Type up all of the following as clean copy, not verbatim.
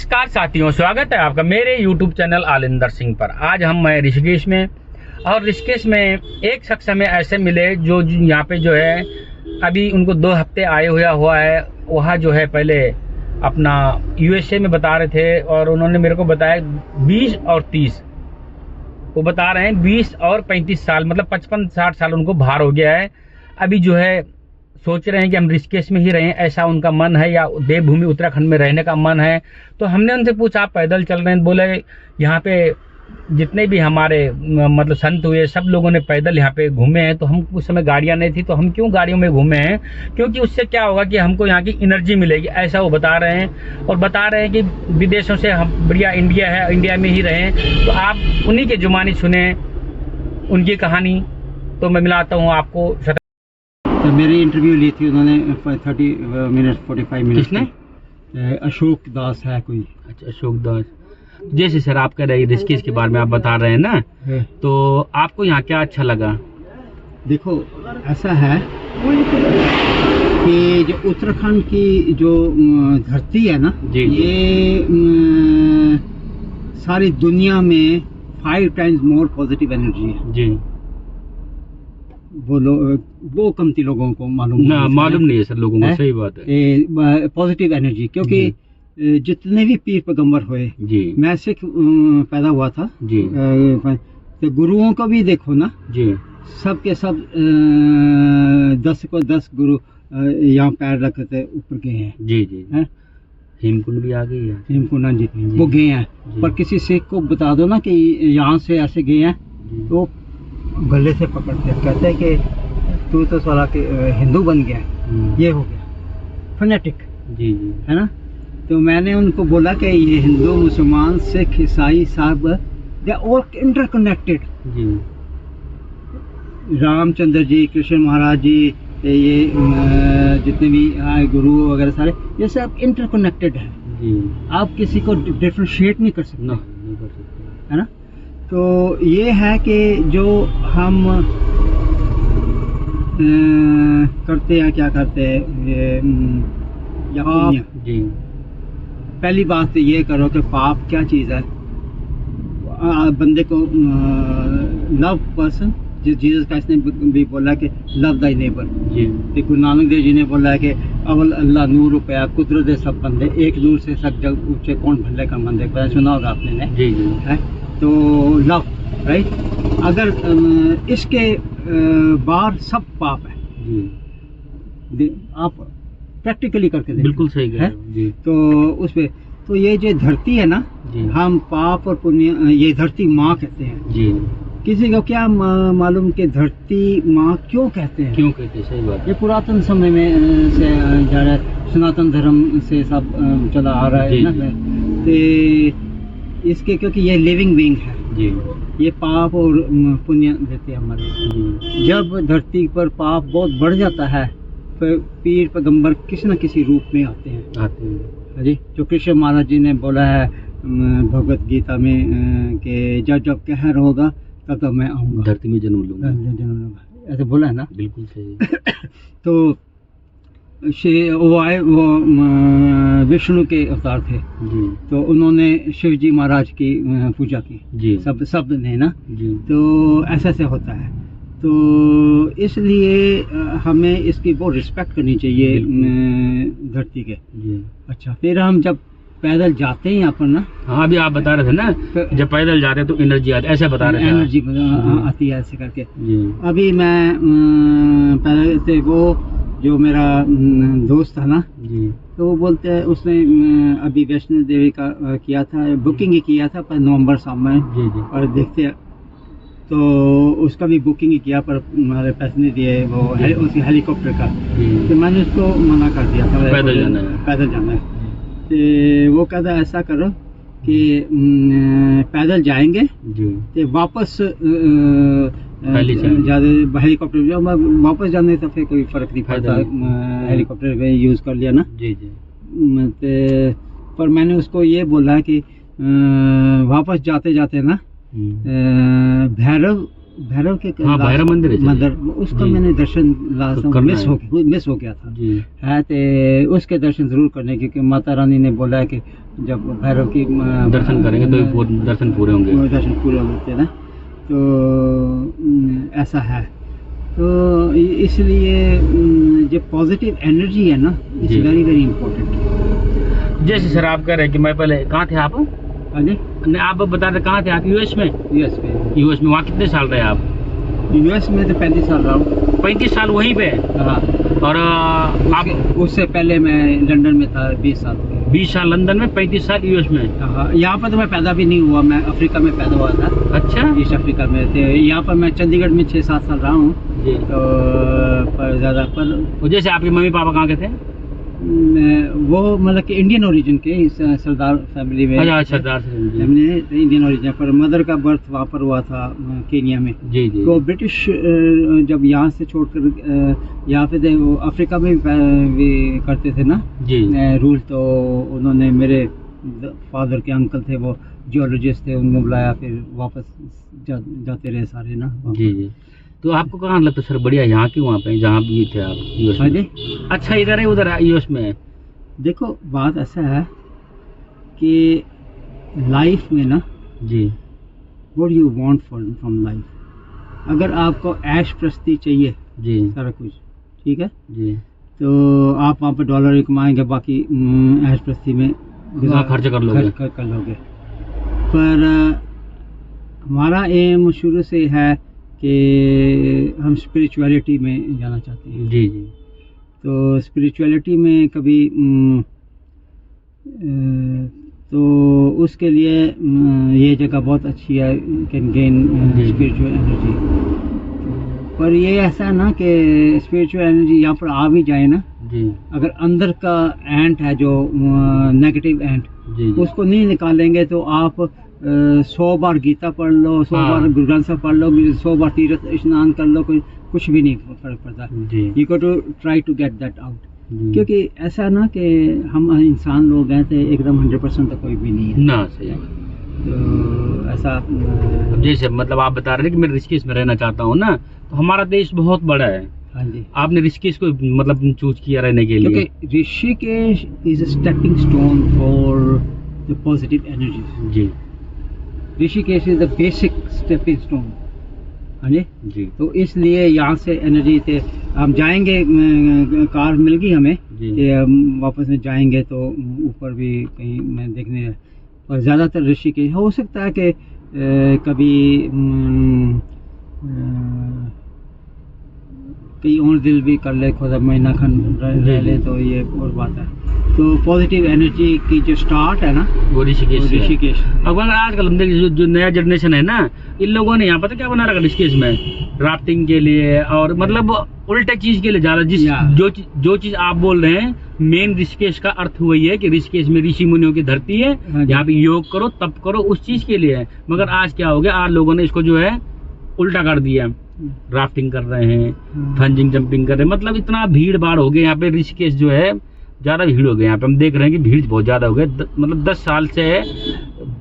नमस्कार साथियों, स्वागत है आपका मेरे YouTube चैनल आलिंदर सिंह पर। आज मैं ऋषिकेश में, और ऋषिकेश में एक शख्स हमें ऐसे मिले जो यहाँ पे जो है अभी उनको 2 हफ्ते आए हुआ है। वहाँ जो है पहले अपना USA में बता रहे थे, और उन्होंने मेरे को बताया 20 और 30, वो बता रहे हैं 20 और 35 साल, मतलब 55-60 साल उनको भार हो गया है। अभी जो है सोच रहे हैं कि हम ऋषिकेश में ही रहें, ऐसा उनका मन है, या देवभूमि उत्तराखंड में रहने का मन है। तो हमने उनसे पूछा आप पैदल चल रहे हैं? बोले यहाँ पे जितने भी हमारे मतलब संत हुए सब लोगों ने पैदल यहाँ पे घूमे हैं, तो हम उस समय गाड़ियाँ नहीं थी तो हम क्यों गाड़ियों में घूमे हैं, क्योंकि उससे क्या होगा कि हमको यहाँ की एनर्जी मिलेगी, ऐसा वो बता रहे हैं। और बता रहे हैं कि विदेशों से हम बढ़िया इंडिया है, इंडिया में ही रहें। तो आप उन्हीं की जुबानी सुने उनकी कहानी। तो मैं मिलाता हूँ आपको। तो मेरी इंटरव्यू ली थी उन्होंने 30 मिनट 45 मिनट। किसने? अशोक दास है कोई। अच्छा, अशोक दास। जैसे सर आप कह रहे हैं ऋषिकेश के बारे में आप बता रहे हैं ना, तो आपको यहाँ क्या अच्छा लगा? देखो ऐसा है कि जो उत्तराखंड की जो धरती है ना, ये सारी दुनिया में 5 टाइम्स मोर पॉजिटिव एनर्जी है जी। वो कमती लोगों को मालूम नहीं है सर, लोगों को। सही बात है, पॉजिटिव एनर्जी। क्योंकि जितने भी पीर पैगंबर हुए जी, मैं सिख पैदा हुआ था जी, तो गुरुओं को भी देखो ना जी, सब के सब 10 को 10 गुरु यहाँ पैर रखते ऊपर गए हैं जी जी है? हेमकुंड भी आ गई है, हेमकुंड जी वो गए हैं। पर किसी सिख को बता दो ना कि यहाँ से ऐसे गए हैं, तो गले से पकड़ते हैं, कहते हैं कि तू तो साला के हिंदू बन गया, ये हो गया फनेटिक जी जी, है ना। तो मैंने उनको बोला कि ये हिंदू मुसलमान सिख ईसाई सब दे आर ऑल इंटरकनेक्टेड जी। रामचंद्र जी, कृष्ण महाराज जी, ये जितने भी गुरु वगैरह सारे, ये सब इंटरकनेक्टेड है जी। आप किसी को डिफरेंशिएट नहीं कर सकते, नहीं कर सकते, है ना। तो ये है कि जो हम करते हैं, क्या करते हैं यहाँ जी। पहली बात तो ये करो कि पाप क्या चीज़ है। बंदे को लव पर्सन, जीसस क्राइस्ट ने भी बोला कि लव दाई नेबर जी। गुरु नानक देव जी ने बोला है कि अवल अल्लाह नूर रुपया कुदरत सब बंदे, एक नूर से सब जग ऊंचे कौन भले का बंदे, सुना होगा आपने ने जी जी, है। तो लव राइट, अगर इसके बाहर सब पाप है जी। आप प्रैक्टिकली करके देखें, बिल्कुल सही है जी। तो उस पे तो ये जो धरती है ना जी, हम पाप और पुण्य, ये धरती माँ कहते हैं जी। किसी को क्या मालूम कि धरती माँ क्यों कहते हैं, क्यों कहते हैं? सही बात। ये पुरातन समय में से जा रहा है, सनातन धर्म से सब चला आ रहा है ना। तो इसके क्योंकि ये लिविंग बीइंग है जी, ये पाप और पुण्य देते हैं हमारे। जब धरती पर पाप बहुत बढ़ जाता है, तो पीर पैगंबर किसी न किसी रूप में आते हैं जी। जो कृष्ण महाराज जी ने बोला है भगवत गीता में कि जब जब कहर होगा तब तब मैं आऊँगा, धरती में जन्म लूँगा, ऐसे बोला है ना। बिल्कुल सही। तो वो आए, वो विष्णु के अवतार थे जी। तो उन्होंने शिव जी महाराज की पूजा की जी, सब ने ना जी। तो ऐसा से होता है। तो इसलिए हमें इसकी बहुत रिस्पेक्ट करनी चाहिए धरती के जी। अच्छा, फिर हम जब पैदल जाते हैं यहाँ पर ना, हाँ अभी आप बता रहे थे ना, जब पैदल जाते हैं तो एनर्जी आती है, ऐसे बता रहे थे, एनर्जी आती है ऐसे करके जी। अभी मैं पैदल से, वो जो मेरा दोस्त था ना जी, तो वो बोलते हैं उसने अभी वैष्णो देवी का किया था, बुकिंग ही किया था पर नवंबर सामने जी जी। और देखते हैं तो उसका भी बुकिंग ही किया, पर हमारे पैसे नहीं दिए वो उसकी हेलीकॉप्टर का। तो मैंने उसको मना कर दिया था, पैदल जाना है। तो वो कहता ऐसा करो कि पैदल जाएंगे तो वापस ज़्यादा हेलीकॉप्टर जाओ, वापस जाने तो फिर कोई फ़र्क नहीं पड़ता, हेलीकॉप्टर में यूज़ कर लिया ना जी जी। तो पर मैंने उसको ये बोला कि वापस जाते जाते ना भैरव भैरव के हाँ, भैरव मंदिर है मंदिर, उसका जी। मैंने दर्शन तो मिस हो गया था जी है, तो उसके दर्शन जरूर करने, क्योंकि माता रानी ने बोला है कि जब भैरव की दर्शन करेंगे तो दर्शन पूरे होंगे। दर्शन पूरे होते हैं ना, तो ऐसा है। तो इसलिए जो पॉजिटिव एनर्जी है ना, इट्स जी। Very very important. जैसे सर आप कह रहे हैं कि मैं पहले कहाँ थे आप? आगे नहीं, आप बता रहे कहाँ थे आप? यूएस में? यूएस में। यूएस में वहाँ कितने साल रहे आप? यूएस में तो 35 साल रहा हूँ। 35 साल वहीं पे? हाँ। और आप? उससे पहले मैं लंदन में था 20 साल। 20 साल लंदन में, 35 साल यूएस में। हाँ, यहाँ पर तो मैं पैदा भी नहीं हुआ, मैं अफ्रीका में पैदा हुआ था। अच्छा। ईस्ट अफ्रीका में थे। यहाँ पर मैं चंडीगढ़ में 6-7 साल रहा हूँ जी। तो पर ज़्यादा पर तो जैसे आपके मम्मी पापा कहाँ के थे? वो मतलब कि इंडियन ओरिजिन के, इस सरदार फैमिली में। अच्छा, सरदार से जी। हमने इंडियन ओरिजिन, पर मदर का बर्थ वहाँ पर हुआ था केनिया में। जी जी। तो ब्रिटिश जब यहाँ से छोड़कर यहाँ पे थे, वो अफ्रीका में भी करते थे ना जी रूल, तो उन्होंने मेरे फादर के अंकल थे, वो जियोलॉजिस्ट थे, उनको बुलाया, फिर वापस जाते रहे सारे ना। जी जी। तो आपको कहाँ लगता है सर बढ़िया यहाँ की वहाँ पे जहाँ भी थे आप यूएस हाँ में? जी। अच्छा, इधर है उधर है यूएस में? देखो बात ऐसा है कि लाइफ में ना, जी what you want from life, अगर आपको ऐश प्रस्ती चाहिए जी सारा कुछ ठीक है, जी। तो आप वहाँ पर डॉलर ही कमाएंगे, बाकी ऐश प्रस्ती में खर्च कर लोगे। कर लोगे। पर हमारा एम शुरू से है कि हम स्पिरिचुअलिटी में जाना चाहते हैं। जी जी। तो स्पिरिचुअलिटी में कभी तो उसके लिए ये जगह बहुत अच्छी है, कैन गेन स्पिरिचुअल एनर्जी। पर ये ऐसा है ना कि स्पिरिचुअल एनर्जी यहाँ पर आ भी जाए ना जी, अगर अंदर का एंट है जो नेगेटिव एंट, जी जी। उसको नहीं निकालेंगे तो आप 100 बार गीता पढ़ लो, 100 हाँ। बार गुरु ग्रंथ साहब पढ़ लो, 100 बार तीर्थ स्नान कर लो, कुछ भी नहीं फर्क पड़ता। जी you go to try to get that out. जी। क्योंकि ऐसा ना कि हम इंसान लोग हैं तो एकदम 100% तो कोई भी नहीं है ना सही है। तो ऐसा अब जैसे मतलब आप बता रहे हैं कि मैं ऋषिकेश में रहना चाहता हूँ ना, तो हमारा देश बहुत बड़ा है, हाँ जी, आपने ऋषिकेश को मतलब चूज किया रहने के लिए? क्योंकि Rishikesh is a stepping stone for the positive energy. जी Rishikesh is the basic stepping stone. हाँ जी। जी तो इसलिए यहाँ से एनर्जी थे हम जाएंगे, कार मिल गई हमें जी। कि हम वापस में जाएंगे तो ऊपर भी कहीं मैं देखने, और ज़्यादातर ऋषिकेश हो सकता है कि कभी कहीं और दिल भी कर ले, खुदा महीना खंड रह ले, तो ये और बात है। तो पॉजिटिव एनर्जी की जो स्टार्ट है ना वो ऋषिकेश से है। ऋषिकेश। अब अगर आजकल हम देखिए जो नया जनरेशन है ना, इन लोगों ने यहाँ पता क्या बना रखा ऋषिकेश में, ड्राफ्टिंग के लिए और मतलब उल्टे चीज के लिए जा रहा है। जो चीज आप बोल रहे हैं, मेन ऋषिकेश का अर्थ वही है कि ऋषिकेश में ऋषि मुनियों की धरती है, यहाँ पे योग करो तप करो, उस चीज के लिए है। मगर आज क्या हो गया, आज लोगों ने इसको जो है उल्टा कर दिया, ड्राफ्टिंग कर रहे हैं, फंजिंग जंपिंग कर रहे हैं, मतलब इतना भीड़ भाड़ हो गया यहाँ पे। ऋषिकेश जो है ज्यादा भीड़ हो गई यहाँ पे, हम देख रहे हैं कि भीड़ बहुत ज्यादा हो गई। मतलब 10 साल से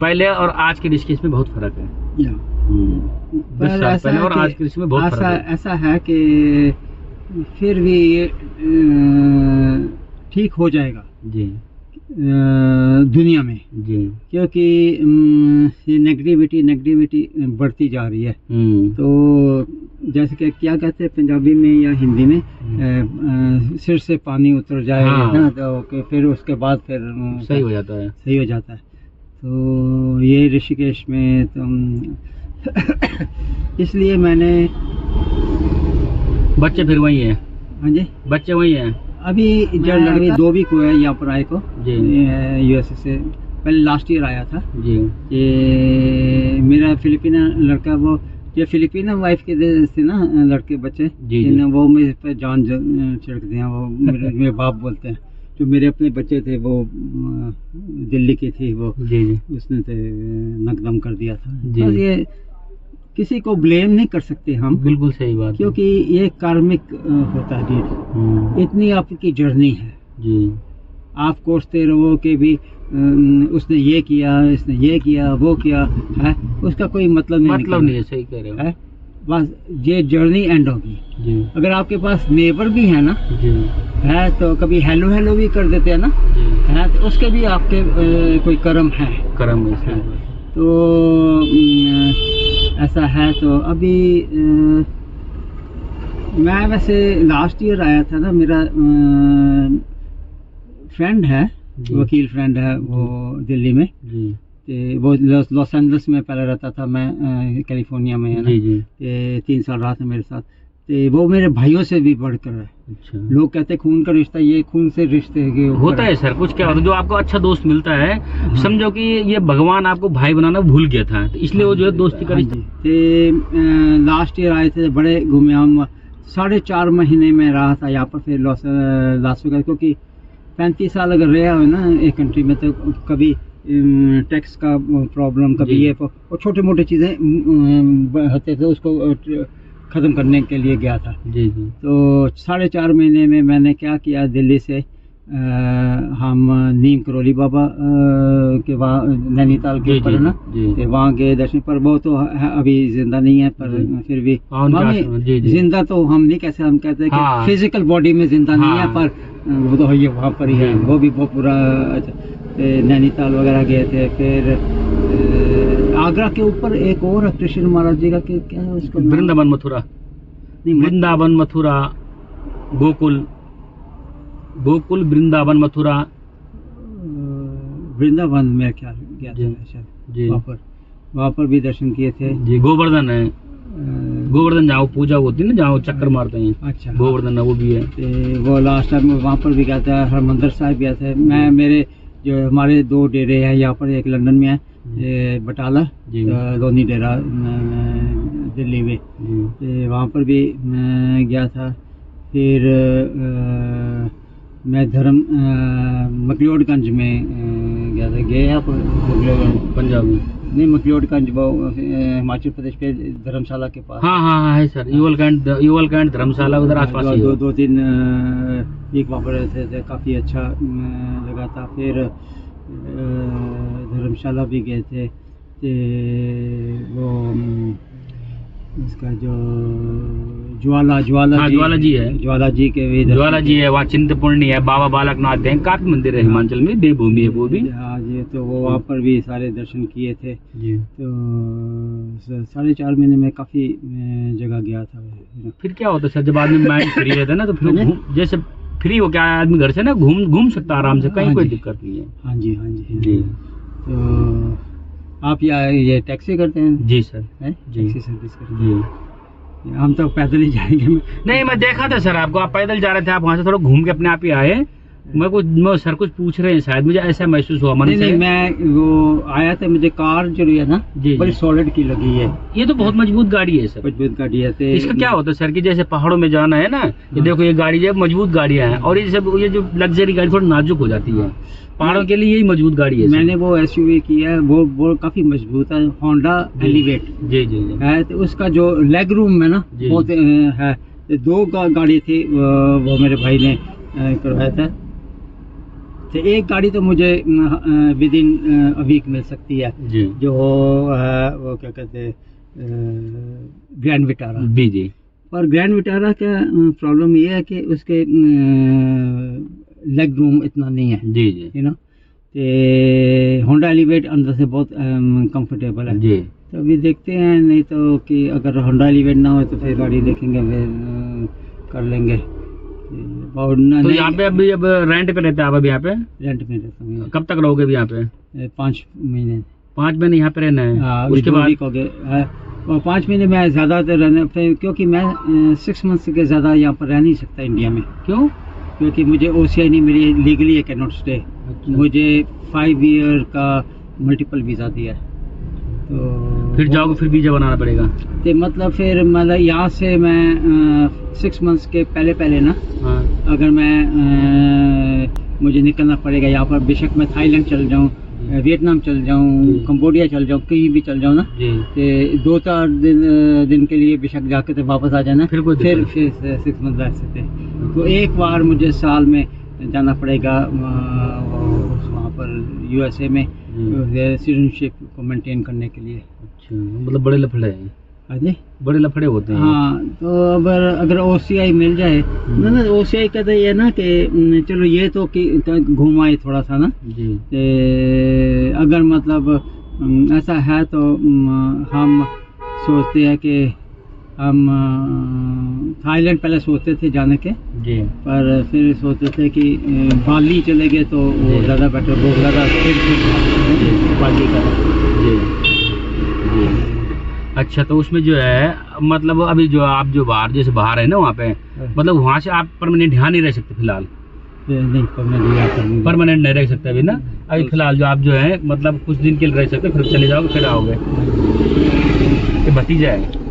पहले और आज के ऋषिकेश में बहुत फर्क है। 10 साल पहले और आज के ऋषिकेश में बहुत फर्क है। ऐसा है कि फिर भी ये ठीक हो जाएगा जी दुनिया में जी, क्योंकि ये नेगेटिविटी बढ़ती जा रही है। तो जैसे कि क्या कहते हैं पंजाबी में या हिंदी में, सिर से पानी उतर जाए ना, तो फिर उसके बाद फिर सही हो जाता है। तो ये ऋषिकेश में इसलिए मैंने बच्चे फिर वही है। हाँ जी, बच्चे वही हैं अभी जब लड़के 2 वीक हुए हैं यहाँ पर आए को यूएसए से, पहले लास्ट ईयर आया था जी। ये मेरा फिलिपिना लड़का, वो ये फिलिपिना वाइफ के थे ना लड़के बच्चे जी। वो मेरे पे जान छिड़कते हैं, वो मेरे बाप बोलते हैं। जो मेरे अपने बच्चे थे वो दिल्ली की थी, वो जी जी। उसने तो नकदम कर दिया था जी। बस ये किसी को ब्लेम नहीं कर सकते हम, बिल्कुल सही बात क्योंकि ये कार्मिक होता है डीड। इतनी आपकी जर्नी है जी। आप कोसते रहो कि भी उसने ये किया, इसने ये किया, वो किया है, उसका कोई मतलब नहीं है, सही कह रहे हो। है। बस ये जर्नी एंड होगी जी अगर आपके पास नेबर भी है ना जी है तो कभी हेलो हेलो भी कर देते हैं ना जी है तो उसके भी आपके कोई कर्म है करम है। तो ऐसा है तो अभी मैं वैसे लास्ट ईयर आया था ना मेरा फ्रेंड है जी। वकील फ्रेंड है वो दिल्ली में जी ते वो लॉस एंजल्स में पहले रहता था मैं कैलिफोर्निया में है ना जी जी ते 3 साल रहा था मेरे साथ ते वो मेरे भाइयों से भी बढ़कर है अच्छा लोग कहते हैं खून का रिश्ता ये खून से रिश्ते के ऊपर होता है सर। कुछ क्या होता है जो आपको अच्छा दोस्त मिलता है समझो कि ये भगवान आपको भाई बनाना भूल गया था तो इसलिए वो जो है दोस्ती का रिश्ता। ते लास्ट ईयर आए थे बड़े घूमे हम 4.5 महीने में रहा था यहाँ पर फिर लास वेगास क्योंकि 35 साल अगर रहा हो ना एक कंट्री में तो कभी टैक्स का प्रॉब्लम कभी जी। ये और छोटे मोटे चीज़ें होते थे उसको ख़त्म करने के लिए गया था जी जी तो 4.5 महीने में मैंने क्या किया दिल्ली से हम नीम करोली बाबा के वहाँ नैनीताल के जी ऊपर जी है ना जी ते वहाँ गए दर्शन पर वो तो अभी जिंदा नहीं है पर जी। फिर भी हाँ, उनके मामी, आश्रम, जी, जी। जिंदा तो हम नहीं कैसे हम कहते हैं कि हाँ। फिजिकल बॉडी में जिंदा नहीं है हाँ। पर वो तो ये वहाँ पर ही है जी। वो भी बहुत पूरा नैनीताल वगैरह गए थे फिर आगरा के ऊपर एक और है कृष्ण महाराज जी का क्या है उसका नाम? वृंदावन मथुरा नहीं, वृंदावन मथुरा गोकुल गोकुल वृंदावन मथुरा वृंदावन में ख्याल गया था जी। मैं शायद जी वहाँ पर भी दर्शन किए थे जी गोवर्धन है गोवर्धन जहाँ पूजा होती है ना जहाँ वो चक्कर मारते हैं अच्छा गोवर्धन है वो भी है। ते वो लास्ट टाइम वहाँ पर भी गया था हरमंदिर साहिब गया था मैं मेरे जो हमारे 2 डेरे हैं यहाँ पर एक लंदन में है ये बटाला जी। लोनी डेरा दिल्ली में जी ते वहाँ पर भी मैं गया था फिर मैं मकलोडगंज में गया था गए आप मकलोडगंज पंजाब में नहीं मकलोडगंज वो हिमाचल प्रदेश के धर्मशाला के पास हाँ हाँ हाँ है सर युवल कैंट धर्मशाला उधर आसपास ही है। 2-3 वीक वहाँ पर रहते थे काफ़ी अच्छा लगा था फिर धर्मशाला भी गए थे वो उसका जो ज्वाला हाँ, ज्वाला जी है। ज्वाला जी के भी दर्शन ज्वाला जी है वहाँ चिंतपूर्णी है बाबा बालकनाथ है काफी मंदिर है हिमाचल में देवभूमि है वो भी। हाँ जी तो वो वहाँ पर भी सारे दर्शन किए थे जी तो 4.5 महीने में काफ़ी जगह गया था फिर क्या होता है सर जब आदमी माइंड फ्री रहता है ना तो फिर जैसे फ्री हो क्या आदमी घर से ना घूम सकता है आराम से कहीं हाँ कोई जी। दिक्कत नहीं है। हाँ जी हाँ जी जी तो आप ये टैक्सी करते हैं जी सर हैं? जी। टैक्सी सर्विस करते जी हैं हम तो पैदल ही जाएंगे नहीं मैं देखा था सर आपको आप पैदल जा रहे थे आप वहाँ से थोड़ा घूम के अपने आप ही आए मैं सर कुछ पूछ रहे हैं शायद मुझे ऐसा महसूस हुआ मन नहीं से। नहीं मैं वो आया था मुझे कार जो है ना जी, बड़ी जी। सॉलिड की लगी है ये तो बहुत मजबूत गाड़ी है सर। मजबूत गाड़ी है तो इसका क्या होता है सर कि जैसे पहाड़ों में जाना है ना ये देखो ये गाड़ी जो है मजबूत गाड़ियां हैं और ये जो लग्जरी गाड़ी थोड़ी नाजुक हो जाती है पहाड़ों के लिए यही मजबूत गाड़ी है सर। मैंने वो एसयूवी की है वो काफी मजबूत है होंडा जी। एलिवेट जी जी जी है तो उसका जो लेग रूम है ना जी। बहुत है तो 2 गाड़ी थी वो मेरे भाई ने करवाया था तो एक गाड़ी तो मुझे विद इन अ वीक मिल सकती है जी जो वो क्या कहते हैं ग्रैंड विटारा जी जी पर ग्रैंड विटारा का प्रॉब्लम ये है कि उसके लेग रूम इतना नहीं है जी जी यू नो तो होंडा एलिवेट अंदर से बहुत कंफर्टेबल है जी तो अभी देखते हैं नहीं तो कि अगर होंडा एलिवेट ना हो तो फिर गाड़ी देखेंगे फिर कर लेंगे और तो यहाँ पे अभी अब रेंट पे रहते हैं आप अभी यहाँ पे रेंट में रहता हूँ कब तक रहोगे अभी यहाँ पे 5 महीने 5 महीने यहाँ पे रहना है हाँ, उसके दो बाद week हो गए और 5 महीने में ज़्यादातर रहने फिर क्योंकि मैं 6 मंथ के ज़्यादा यहाँ पर रह नहीं सकता इंडिया में क्यों क्योंकि मुझे OCI नहीं मिली legally I can not stay मुझे 5 ईयर का मल्टीपल वीज़ा दिया है तो फिर जाओगे फिर वीजा बनाना पड़ेगा। तो मतलब फिर मतलब यहाँ से मैं 6 मंथ्स के पहले ना हाँ अगर मैं मुझे निकलना पड़ेगा यहाँ पर बेशक मैं थाईलैंड चल जाऊँ वियतनाम चल जाऊँ कंबोडिया चल जाऊँ कहीं भी चल जाऊँ ना जी तो 2-4 दिन के लिए बेशक जाके तो वापस आ जाना फिर कोई फिर दिक्कत फिर 6 मंथ रह सकते हैं तो एक बार मुझे साल में जाना पड़ेगा वहाँ पर USA में सिटीजनशिप को मेंटेन करने के लिए। अच्छा मतलब बड़े लफड़े हैं। हाँ जी, बड़े लफड़े होते हैं। हाँ, तो अगर OCI मिल जाए ना, OCI का तो ये ना कि चलो ये तो कि घुमाए थोड़ा सा ना जी। अगर मतलब ऐसा है तो हम सोचते हैं कि हम थाईलैंड पहले सोचते थे जाने के जी। पर फिर सोचते थे कि बाली चले गए तो वो ज़्यादा बेटर, बहुत ज़्यादा बाली का। जी जी। अच्छा, तो उसमें जो है मतलब अभी जो आप जो जैसे बाहर है ना वहाँ पे, मतलब वहाँ से आप परमानेंट यहाँ नहीं रह सकते फिलहाल? नहीं, परमानेंट नहीं रह सकते अभी ना। अभी फिलहाल जो आप जो है मतलब कुछ दिन के लिए रह सकते, फिर चले जाओगे, फिर आओगे। ये भतीजा है।